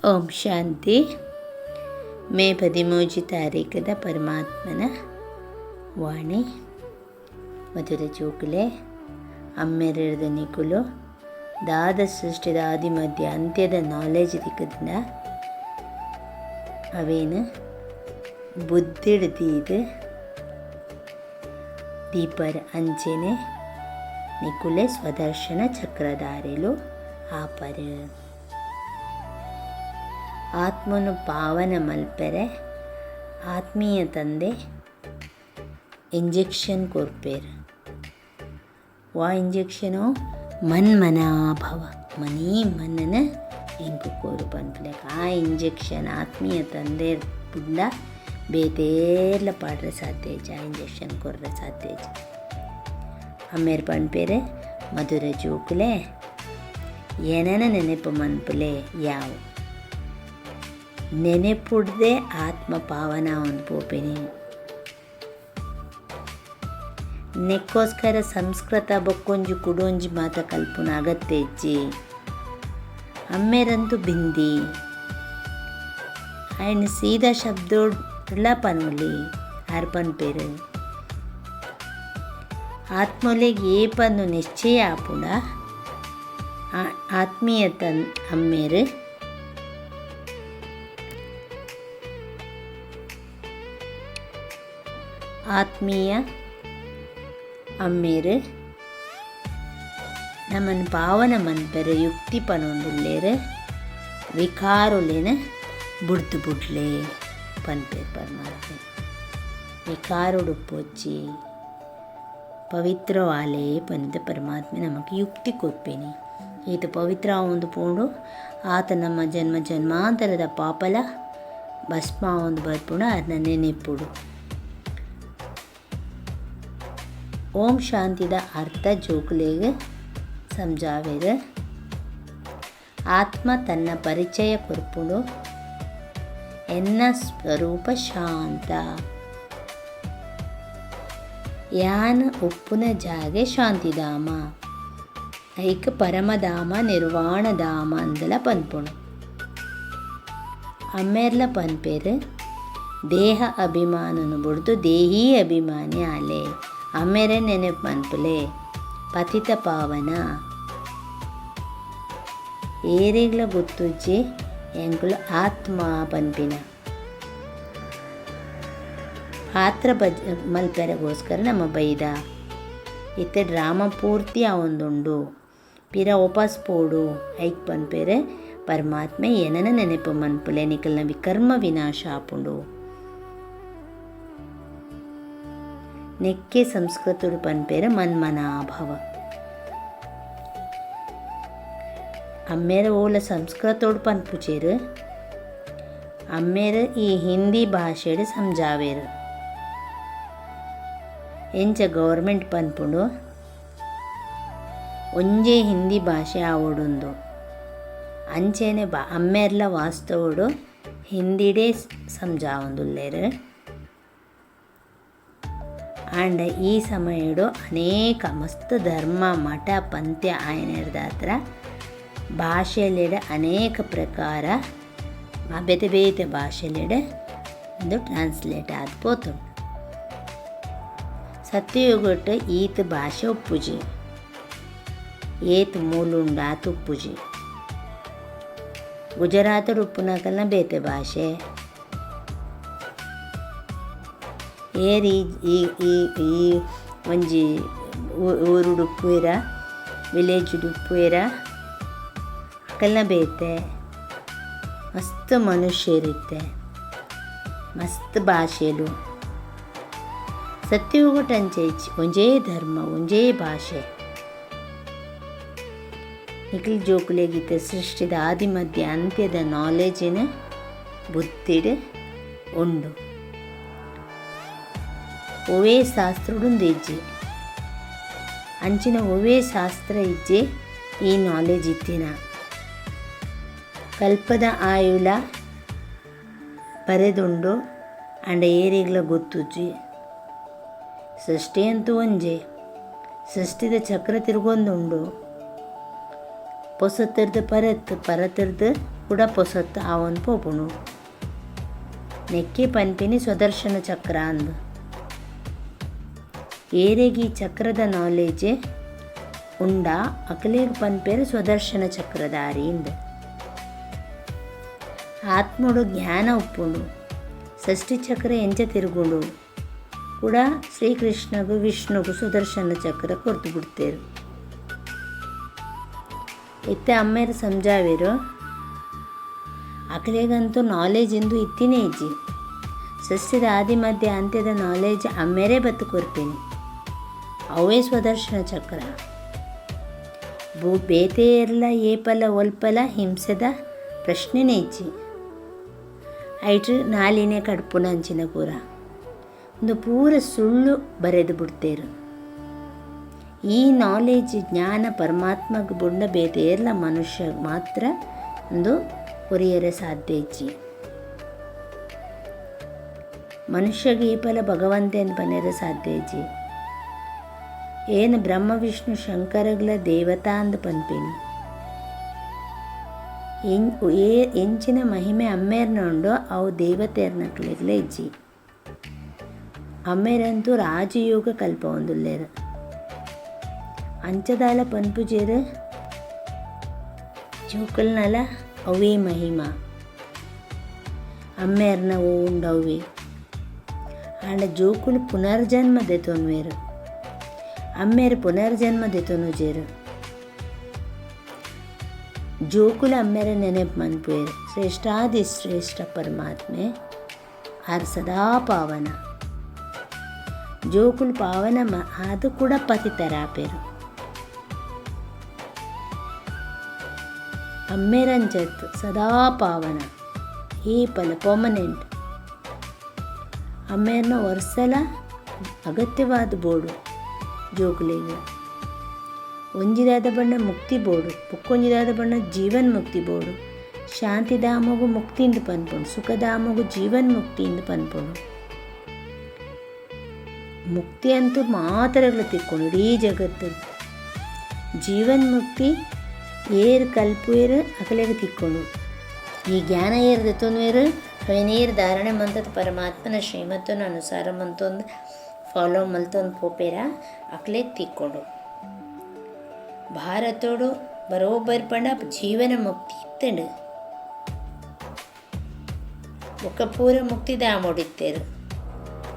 ಓಂ ಶಾಂತಿ. ಮೇ 13 ತಾರೀಕದ ಪರಮಾತ್ಮನ ವಾಣಿ. ಮಧುರ ಜೋಕುಲೆ ಅಮ್ಮೆರೆದ ನಿಕುಲು ದಾದ ಸೃಷ್ಟಿದ ಆದಿ ಮಧ್ಯ ಅಂತ್ಯದ ನಾಲೆಜ್ ದಿಕ್ಕದಿಂದ ಅವೇನು ಬುದ್ಧಿಡ್ದೀದು ದೀಪರ ಅಂಚೆನೆ ನಿಕುಲೆ ಸ್ವದರ್ಶನ ಚಕ್ರಧಾರೆಲು ಆಪರ ಆತ್ಮನು ಪಾವನ ಮಲ್ಪೆರೆ ಆತ್ಮೀಯ ತಂದೆ ಇಂಜೆಕ್ಷನ್ ಕೊರ್ಪೇರು. ವಾ ಇಂಜೆಕ್ಷನು ಮನ್ಮನಾಭವ ಮನಿ ಮನನ ಎಂಕು ಕೋರು ಪನ್ಪಲೆ ಆ ಇಂಜೆಕ್ಷನ್ ಆತ್ಮೀಯ ತಂದೆ ಬುಡ್ಲ ಬೇತೇರ್ಲ ಪಾಡ್ರೆ ಸಾಧ್ಯ ಆ ಇಂಜೆಕ್ಷನ್ ಕೊರ್ರೆ ಸಾಧ್ಯ ಅಮ್ಮೇರು ಪನ್ಪೇರೆ ಮಧುರ ಜೋಕುಲೆ ಏನನ ನೆನಪು ಮನ್ಪುಲೆ ಯಾವು ನೆನೆಪುಡ್ದೆ ಆತ್ಮ ಪಾವನ ಒಂದು ಪೋಪೆನಿ ನೆಕ್ಕೋಸ್ಕರ ಸಂಸ್ಕೃತ ಬೊಕ್ಕೊಂಜಿ ಕುಡೊಂಜಿ ಮಾತ ಕಲ್ಪುನ ಅಗತ್ಯ ಇಜ್ಜಿ ಅಮ್ಮೆರಂತೂ ಬಿಂದಿ ಆಯ್ನ ಸೀದಾ ಶಬ್ದೋಡ್ಲ ಪನ್ನುಲಿ ಆರ್ ಪನ್ಪೇರು ಆತ್ಮಲೆಗೆ ಏ ಪನ್ನು ನಿಶ್ಚಯ ಆಪುಂಡ ಆತ್ಮೀಯ ಅಮ್ಮೇರು ಆತ್ಮೀಯ ಅಮ್ಮೇರು ನಮ್ಮನ್ನು ಪಾವನ ಮನ್ಪೆರೆ ಯುಕ್ತಿ ಪನೊಂದುಲ್ಲೇರು ವಿಕಾರುಲೇನ ಬುಡ್ದು ಬುಡ್ಲೆ ಪನ್ಪೇರು ಪರಮಾತ್ಮ ವಿಕಾರುಡು ಪೋಚಿ ಪವಿತ್ರವಾಲೇ ಪಂತ ಪರಮಾತ್ಮ ನಮಗೆ ಯುಕ್ತಿ ಕೊಪ್ಪೇನಿ ಈತ ಪವಿತ್ರ ಒಂದು ಪೋಂಡು ಆತ ನಮ್ಮ ಜನ್ಮ ಜನ್ಮಾಂತರದ ಪಾಪಲ ಭಸ್ಮ ಒಂದು ಬರ್ಪುಂಡು ಅದನ್ನ ನೆನೆಪುಡು. ಓಂ ಶಾಂತಿದ ಅರ್ಥ ಜೋಕುಲೆಗೆ ಸಮಜಾವೆರು. ಆತ್ಮ ತನ್ನ ಪರಿಚಯ ಕೊರ್ಪುಡು ಎನ್ನ ಸ್ವರೂಪ ಶಾಂತ ಯಾನ್ ಉಪ್ಪುನ ಜಾಗೆ ಶಾಂತಿಧಾಮ ಐಕ ಪರಮಧಾಮ ನಿರ್ವಾಣಧಾಮ ಅಂದಲ ಪನ್ಪುಣು ಅಮ್ಮೇರ್ಲ ಪನ್ಪೇರು ದೇಹ ಅಭಿಮಾನನು ಬುಡ್ದು ದೇಹಿ ಅಭಿಮಾನಿ ಆಲೆ ಅಮ್ಮೆರೆ ನೆನಪು ಮನ್ಪುಲೆ ಪತಿತ ಪಾವನ ಏರೆಗ್ಲ ಗೊತ್ತುಜ್ಜಿ ಎಂಕುಲು ಆತ್ಮ ಪನ್ಪಿನ ಪಾತ್ರ ಮಲ್ಪೆರೆಗೋಸ್ಕರ ನಮ್ಮ ಬೈದ ಇತ್ತ ಡ್ರಾಮ ಪೂರ್ತಿ ಅವೊಂದುಂಡು ಪಿರ ವಾಪಸ್ ಪೋಡು ಐಕ್ ಪನ್ಪೇರೆ ಪರಮಾತ್ಮೆ ಏನನ ನೆನಪು ಮನ್ಪುಲೆ ನಿಕಲ್ನ ವಿಕರ್ಮ ವಿನಾಶ ಆಪುಂಡು. ನೆಕ್ಕೆ ಸಂಸ್ಕೃತಡು ಪನ್ಪೇರ ಮನ್ಮನಾಭವ ಅಮ್ಮೇರ ಓಲ ಸಂಸ್ಕೃತೋಡು ಪನ್ಪುಚೇರು ಅಮ್ಮೇರ ಈ ಹಿಂದಿ ಭಾಷೆಡು ಸಮಜಾವೇರು ಎಂಚ ಗೌರ್ಮೆಂಟ್ ಪನ್ಪುಂಡು ಒಂಜೇ ಹಿಂದಿ ಭಾಷೆ ಆವೊಡುಂದು ಅಂಚೆನೆ ಅಮ್ಮೇರ್ಲ ವಾಸ್ತವಡು ಹಿಂದಿಡೇ ಸಮಜಾವೊಂದುಲ್ಲೇರು. ಆಂಡ ಈ ಸಮಯಡು ಅನೇಕ ಮಸ್ತ್ ಧರ್ಮ ಮಠ ಪಂಥ್ಯ ಆಯನರ್ದ ಹತ್ರ ಭಾಷೆಲೆಡೆ ಅನೇಕ ಪ್ರಕಾರ ಬೇತೆ ಬೇತೆ ಭಾಷೆಲೆಡೆ ಒಂದು ಟ್ರಾನ್ಸ್ಲೇಟ್ ಆದ ಪೋತು. ಸತ್ಯಯುಗಟ್ಟು ಈತ ಭಾಷೆ ಉಪ್ಪುಜಿ ಏತ್ ಮೂಲುಂಡ ಆತ ಉಪ್ಪುಜಿ ಗುಜರಾತಡು ಉಪ್ಪುನಕಲ್ನ ಬೇತೆ ಭಾಷೆ ಏರಿ ಈ ಒಂಜಿ ಊರುಡು ಉಪ್ಪುವೆರ ವಿಲೇಜುಡು ಉಪ್ಪುವೆರ ಅಕಲ್ನ ಬೇತೆ ಮಸ್ತ್ ಮನುಷ್ಯರಿತ್ತೆ ಮಸ್ತ್ ಭಾಷೆಲು ಸತ್ಯಯುಗಟಂಚೆ ಒಂಜೇ ಧರ್ಮ ಒಂಜೇ ಭಾಷೆ ನಿಖಿಲ್ ಜೋಕುಲೆಗಿತ್ತ ಸೃಷ್ಟಿದ ಆದಿ ಮಧ್ಯ ಅಂತ್ಯದ ನಾಲೆಜಿನ ಬುದ್ಧಿಡು ಉಂಡು. ಒವೇ ಶಾಸ್ತ್ರಡುಂದು ಇಜ್ಜೆ ಅಂಚಿನ ಒವೇ ಶಾಸ್ತ್ರ ಇಜ್ಜೆ ಈ ನಾಲೆಜ್ ಇತ್ತಿನ ಕಲ್ಪದ ಆಯುಲ ಬರೆದುಂಡು ಅಂಡ ಏರಿಗ್ಲ ಗೊತ್ತುಜ್ಜಿ ಸೃಷ್ಟಿ ಅಂತೂ ಒಂಜೆ ಸೃಷ್ಟಿದ ಚಕ್ರ ತಿರುಗೊಂದುಂಡು ಪೊಸತಿರ್ದು ಪರತಿರ್ದು ಕೂಡ ಪೊಸತ್ ಅವನ್ ಪೋಪುಣು ನೆಕ್ಕಿ ಪನ್ಪಿನಿ ಸುದರ್ಶನ ಚಕ್ರ ಅಂದು ಏರೆಗಿ ಚಕ್ರದ ನಾಲೆಜ್ ಉಂಡ ಅಕಲೇಗ್ ಪನ್ಪೇರು ಸುದರ್ಶನ ಚಕ್ರಧಾರಿ ಇಂದ ಆತ್ಮಡು ಜ್ಞಾನ ಉಪ್ಪುಂಡು ಷಷ್ಠಿ ಚಕ್ರ ಎಂಚ ತಿರುಗುಂಡು ಕೂಡ ಶ್ರೀಕೃಷ್ಣಗೂ ವಿಷ್ಣುಗೂ ಸುದರ್ಶನ ಚಕ್ರ ಕೊರ್ತು ಬಿಡ್ತೇರು ಇತ್ತೆ ಅಮ್ಮೇರು ಸಮಜಾವೇರು ಅಕಲೆಗಂತೂ ನಾಲೆಜ್ ಇಂದು ಇತ್ತಿನೇ ಇಜ್ಜಿ ಸಸ್ಯದ ಆದಿ ಮಧ್ಯ ಅಂತ್ಯದ ನಾಲೆಜ್ ಅಮ್ಮೇರೇ ಬತ್ತು ಕೊರ್ಪೇನಿ ಅವೇ ಸ್ವದರ್ಶನ ಚಕ್ರ ಬೇತೆ ಇರಲ ಏಪಲ ಒಲ್ಪಲ ಹಿಂಸದ ಪ್ರಶ್ನೆನೇ ಇಜ್ಜಿ ಐಟ್ರು ನಾಲಿನೇ ಕಡ್ಪುನ ಅಂಚಿನ ಪೂರ ಒಂದು ಪೂರ ಸುಳ್ಳು ಬರೆದು ಬಿಡ್ತೇರು ಈ ನಾಲೆಜ್ ಜ್ಞಾನ ಪರಮಾತ್ಮಗೆ ಬುಂಡ ಬೇತೆ ಇರಲ ಮನುಷ್ಯ ಮಾತ್ರ ಒಂದು ಕೊರಿಯರ ಸಾಧ್ಯ ಇಜ್ಜಿ ಮನುಷ್ಯಗೆ ಈ ಫಲ ಭಗವಂತನ ಪನೆರ ಸಾಧ್ಯ ಇಜ್ಜಿ ಏನು ಬ್ರಹ್ಮ ವಿಷ್ಣು ಶಂಕರಗಳ ದೇವತಾ ಅಂದು ಪನ್ಪೇನಿ ಎಂಚಿನ ಮಹಿಮೆ ಅಮ್ಮೇರ್ನ ಉಂಡು ಅವು ದೇವತೆಯರ್ನಕ್ಲೆಗ್ಲೇ ಇಜ್ಜಿ ಅಮ್ಮೇರಂತೂ ರಾಜಯೋಗ ಕಲ್ಪ ಒಂದುಲ್ಲೇರು ಅಂಚದಾಲ ಪನ್ಪುಜೇರು ಜೋಕಲ್ನಲ ಅವೇ ಮಹಿಮಾ ಅಮ್ಮೇರ್ನ ಓ ಉಂಡವೇ ಆಂಡ ಜೋಕುಲು ಪುನರ್ಜನ್ಮ ದೆತೊನ್ವೇರು ಅಮ್ಮೇರು ಪುನರ್ಜನ್ಮ ದೆತೊನುಜೇರು ಜೋಕುಲು ಅಮ್ಮೇರ ನೆನಪು ಮನ್ಪುವೇರು ಶ್ರೇಷ್ಠಾದಿ ಶ್ರೇಷ್ಠ ಪರಮಾತ್ಮೆ ಆರ್ ಸದಾ ಪಾವನ ಜೋಕುಲು ಪಾವನ ಅದು ಕೂಡ ಪತಿತರಾಪೇರು ಅಮ್ಮೇರಂಚತ್ತು ಸದಾ ಪಾವನ ಈ ಪಲ ಪರ್ಮನೆಂಟ್ ಅಮ್ಮೇರನ್ನ ಒರ್ಸಲ ಅಗತ್ಯವಾದ ಬೋಡು ಜೋಕುಲಿಗೆ ಒಂಜಿದಾದ ಬಣ್ಣ ಮುಕ್ತಿ ಬೋಡು ಪುಕ್ಕೊಂಜಿದಾದ ಬಣ್ಣ ಜೀವನ್ ಮುಕ್ತಿ ಬೋಡು ಶಾಂತಿಧಾಮಗು ಮುಕ್ತಿಯಿಂದ ಪನ್ಪುಂಡು ಸುಖಧಾಮಗು ಜೀವನ್ ಮುಕ್ತಿಯಿಂದ ಪನ್ಪುಂಡು ಮುಕ್ತಿ ಅಂತೂ ಮಾತ್ರಗಳು ತಿಕ್ಕೊಂಡು ಇಡೀ ಜಗತ್ತು ಜೀವನ್ ಮುಕ್ತಿ ಏರು ಕಲ್ಪುವೇರು ಅಕಲೆಗೆ ತಿಕ್ಕೊಂಡು ಈ ಜ್ಞಾನ ಏರು ದೆತ್ತೊಂದು ಅವನೇರು ಧಾರಣೆ ಮಂತದ ಪರಮಾತ್ಮನ ಶ್ರೀಮತನ ಅನುಸಾರ ಮಂತೊಂದು ಫಾಲೋ ಮಲ್ತೊಂದು ಪೋಪೇರ ಅಕಲೆ ತಿಕ್ಕೊಂಡು ಭಾರತೋಡು ಬರೋಬ್ಬರಿ ಪಂಡ ಜೀವನ ಮುಕ್ತಿ ಇತ್ತಂಡು ఒక ಪೂರ ಮುಕ್ತಿಧಾಮೊಡಿತ್ತೇರು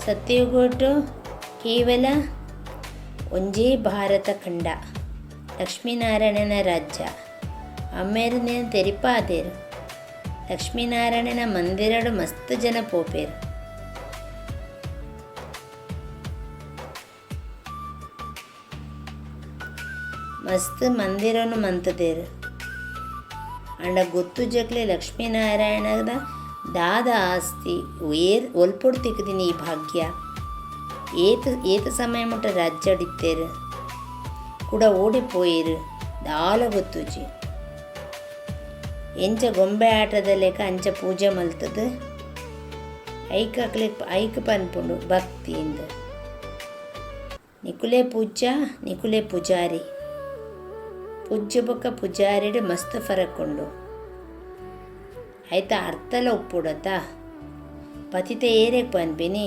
ಸತ್ಯಯುಗೊಟ್ಟು ಕೇವಲ ಒಂಜೇ ಭಾರತ ಖಂಡ ಲಕ್ಷ್ಮೀನಾರಾಯಣನ ರಾಜ್ಯ ಅಮ್ಮೇರನೇ ತೆರಿಪಾದೇರು ಲಕ್ಷ್ಮೀನಾರಾಯಣನ ಮಂದಿರಡು ಮಸ್ತ್ ಜನ ಪೋಪೇರು ಮಸ್ತ್ ಮಂದಿರನು ಮಂತದೇರು ಅಂಡ ಗೊತ್ತು ಜಕ್ಲೆ ಲಕ್ಷ್ಮೀನಾರಾಯಣದ ದಾದ ಆಸ್ತಿ ಒಲ್ಪೊಡು ತಿಕ್ಕದಿನಿ ಈ ಭಾಗ್ಯ ಏತ ಸಮಯ ಮುಟ್ಟ ರಾಜ್ಯ ಅಡಿತ್ತೇರು ಕೂಡ ಓಡಿಪೋಯಿರು ದಾಲ ಗೊತ್ತುಜಿ ಎಂಚ ಗೊಂಬೆ ಆಟದ ಲೆಕ್ಕ ಅಂಚ ಪೂಜೆ ಮಲ್ತದ ಐಕ ಪನ್ಪುಂಡು ಭಕ್ತಿಯಿಂದ ನಿಕುಲೆ ಪೂಜಾ ನಿಕುಲೆ ಪೂಜಾರಿ ಪೂಜ್ಯ ಬೊಕ್ಕ ಪೂಜಾರಿಡು ಮಸ್ತ್ ಫರಕ್ ಉಂಡು ಆಯ್ತಾ ಅರ್ಥಲ ಉಪ್ಪುಡತ್ತ ಪತಿತ ಏರೆಗ್ ಪನ್ಪಿನಿ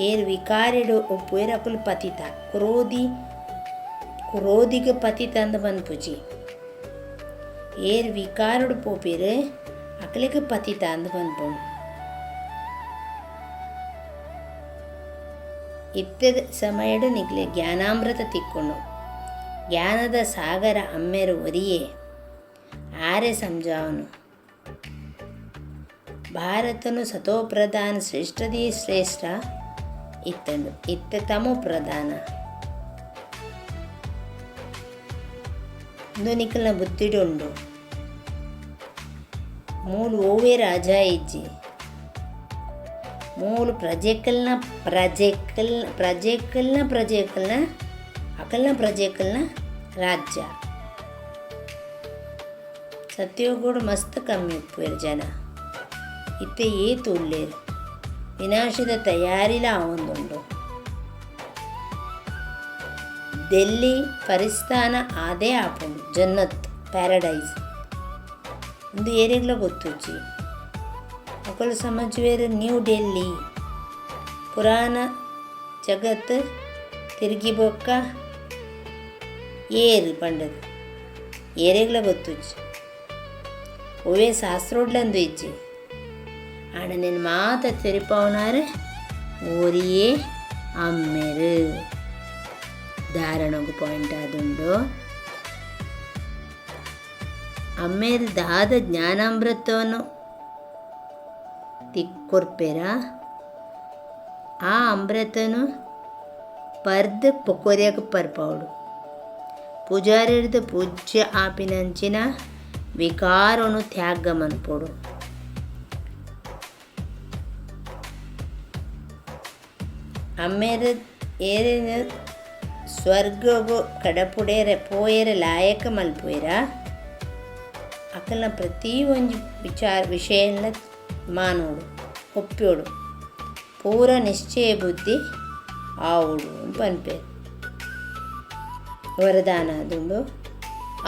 ಏರು ವಿಕಾರಿಡು ಉಪ್ಪು ಏರಕುಲು ಪತಿತ ಕುರೋದಿಗೆ ಪತಿತ ಅಂದ ಪನ್ಪುಜಿ ಏರು ವಿಕಾರುಡು ಪೋಪಿರು ಅಕಲಿಗೆ ಪತಿತ ಅಂದ ಪನ್ಪುಂಡು ಇತ್ತದ ಸಮಯಡು ನಿಕ್ಲೆ ಜ್ಞಾನಾಮೃತ ತಿಕ್ಕೊಂಡು ಜ್ಞಾನದ ಸಾಗರ ಅಮ್ಮೆರು ಒರಿಯೇ ಆರೆ ಸಮಜಾವನು ಭಾರತನು ಸತೋಪ್ರಧಾನ ಶ್ರೇಷ್ಠದಿ ಶ್ರೇಷ್ಠ ಇತ್ತಂಡು ಇತ್ತ ತಮೋ ಪ್ರಧಾನ ಇಂದು ನಿಖಲ್ನ ಬುದ್ಧಿಡುಂಡು ಮೂಲು ಓವೇ ರಾಜ ಇಜ್ಜಿ ಮೂಲು ಪ್ರಜೆಕಲ್ನ ಪ್ರಜೆಕಲ್ನ ರಾಜ್ಯ ಸತ್ಯೋಗೋಡು ಮಸ್ತ್ ಕಮ್ಮಿ ಉಪ್ಪೇರು ಜನ ಇತ್ತೆ ಏತು ಉಳ್ಳೇರು ವಿನಾಶದ ತಯಾರಿಲ ಆವೊಂದುಂಡು ಡೆಲ್ಲಿ ಪರಿಸ್ಥಾನ ಆದೇ ಆಪುಂಡು ಜನ್ನತ್ ಪ್ಯಾರಡೈಸ್ ಒಂದು ಏರಿಯಾಗ್ಲ ಗೊತ್ತುಚ್ಚಿ ಅಕಲು ಸಮಜ್ವೇರು ನ್ಯೂ ಡೆಲ್ಲಿ ಪುರಾಣ ಜಗತ್ತು ತಿರುಗಿ ಬೊಕ್ಕ ಏರು ಪಂಡದು ಏರೆಗ್ಲ ಗೊತ್ತುಚ್ಚಿ ಒವೇ ಶಾಸ್ತ್ರೋಡ್ಲಂದು ಇಜ್ಜಿ ಆಂಡ నేను ಮಾತ ತೆರಿಪವನಾರೆ ಓರಿಯೇ ಅಮ್ಮೆರು ಧಾರಣಗು ಪಾಯಿಂಟ್ ಆದುಂಡು ಅಮ್ಮೇರು ದಾದ ಜ್ಞಾನಾಮೃತವನ್ನು ತಿಕ್ಕೊರ್ಪೆರ ಆ ಅಮೃತನು ಪರ್ದು ಪೊಕೊರಿಯಕ್ಕೆ ಪರ್ಪವಡು ಪೂಜಾರಿಡ್ದು ಪೂಜ್ಯ ಆಪಿನಂಚಿನ ವಿಕಾರನು ತ್ಯಾಗ ಮನ್ಪೊಡು ಅಮ್ಮೇರು ಏರಿನ ಸ್ವರ್ಗಗು ಕಡಪುಡೇರೆ ಪೋಯರೆ ಲಾಯಕ ಮಲ್ಪೋಯ್ರ ಅಕಲ್ನ ಪ್ರತಿ ಒಂದು ವಿಷಯನ ಮಾನೋಡು ಒಪ್ಪೋಡು ಪೂರ ನಿಶ್ಚಯ ಬುದ್ಧಿ ಆವುಡು ಪನ್ಪೇರು ವರದಾನ ಅದುಂಡು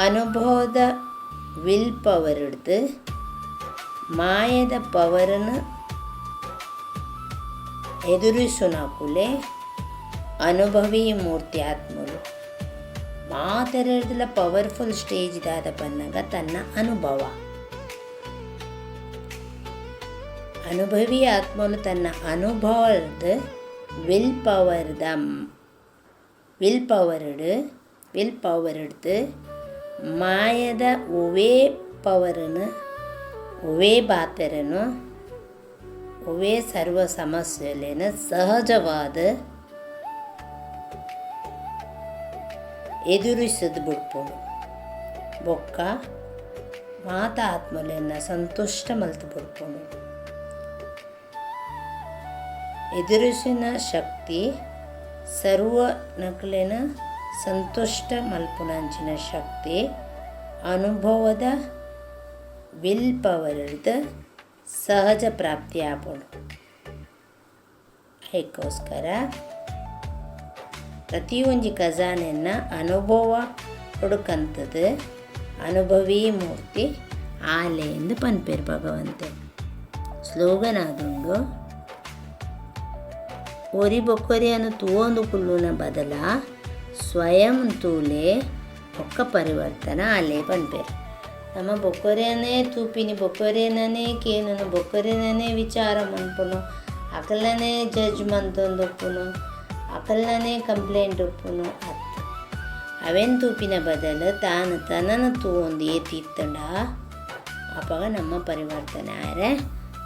ಅನುಭವದ ವಿಲ್ ಪವರ್ ಹಿಡ್ದು ಮಾಯದ ಪವರನ್ನು ಎದುರಿಸುನಾಕುಲೆ ಅನುಭವಿ ಮೂರ್ತಿ ಆತ್ಮಲು ಮಾತೆರೆಡ್ದಲ ಪವರ್ಫುಲ್ ಸ್ಟೇಜ್ ದಾದ ಪನ್ನಗ ತನ್ನ ಅನುಭವ ಅನುಭವಿ ಆತ್ಮಲು ತನ್ನ ಅನುಭವದ ವಿಲ್ ಪವರ್ ಹಿಡ್ದು ಮಾಯದ ಒವೇ ಪವರನ್ನು ಒವೇ ಬಾತೆರನು ಒವೇ ಸರ್ವ ಸಮಸ್ಯೆಲೇನ ಸಹಜವಾದ ಎದುರಿಸದು ಬಿಡ್ಪೋಡು ಬೊಕ್ಕ ಮಾತ ಆತ್ಮಲೆನ್ನ ಸಂತುಷ್ಟ ಮಲ್ತು ಬಿಡ್ಪೋಡು ಎದುರಿಸಿನ ಶಕ್ತಿ ಸರ್ವ ನಕಲೆನ ಸಂತುಷ್ಟ ಮಲ್ಪುನಂಚಿನ ಶಕ್ತಿ ಅನುಭವದ ವಿಲ್ ಪವರ್ ಹಿಡ್ದು ಸಹಜ ಪ್ರಾಪ್ತಿ ಆಪೋಡು ಅದಕ್ಕೋಸ್ಕರ ಪ್ರತಿಯೊಂದು ಖಜಾನೆಯನ್ನು ಅನುಭವ ಕೊಡುಕಂಥದ್ದು ಅನುಭವಿ ಮೂರ್ತಿ ಆಲೆ ಎಂದು ಪನ್ಪೇರು ಭಗವಂತೆ ಸ್ಲೋಗನ್ ಆದುಂಡು ಒರಿ ಬೊಕ್ಕೊರಿಯನ್ನು ತೂವೊಂದು ಕುಲ್ಲುನ ಬದಲ ಸ್ವಯಂ ತೂಲೆ ಒಕ್ಕ ಪರಿವರ್ತನ ಆಲೆ ಪನ್ಪೇರು ನಮ್ಮ ಬೊಕ್ಕೊರೆಯನ್ನೇ ತೂಪಿನಿ ಬೊಕ್ಕೊರೆಯನ್ನೇ ಕೇನು ಬೊಕ್ಕೊರೆಯನ್ನೇ ವಿಚಾರ ಮನ್ಪುನು ಅಕಲ್ನೇ ಜಡ್ಜ್ ಮಂತೊಂದೊಪ್ಪುನು ಅಕಲ್ನೇ ಕಂಪ್ಲೇಂಟ್ ಒಪ್ಪುನು ಅತ್ತ ಅವೇನು ತೂಪಿನ ಬದಲು ತಾನು ತನ್ನನ್ನು ತೂವೊಂದು ಏತಿತ್ತಂಡ ಅವಾಗ ನಮ್ಮ ಪರಿವರ್ತನೆ ಆರೆ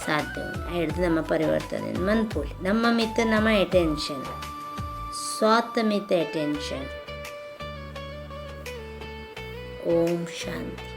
ಸಾಧ್ಯ ಉಂಟು ಹಿಡ್ದು ನಮ್ಮ ಪರಿವರ್ತನೆ ಮನ್ಪೂಲಿ ನಮ್ಮ ಮಿತ್ತ ನಮ್ಮ ಅಟೆನ್ಷನ್ ಸ್ವಾರ್ಥ ಮಿತ್ತ ಅಟೆನ್ಷನ್ ಓಂ ಶಾಂತಿ.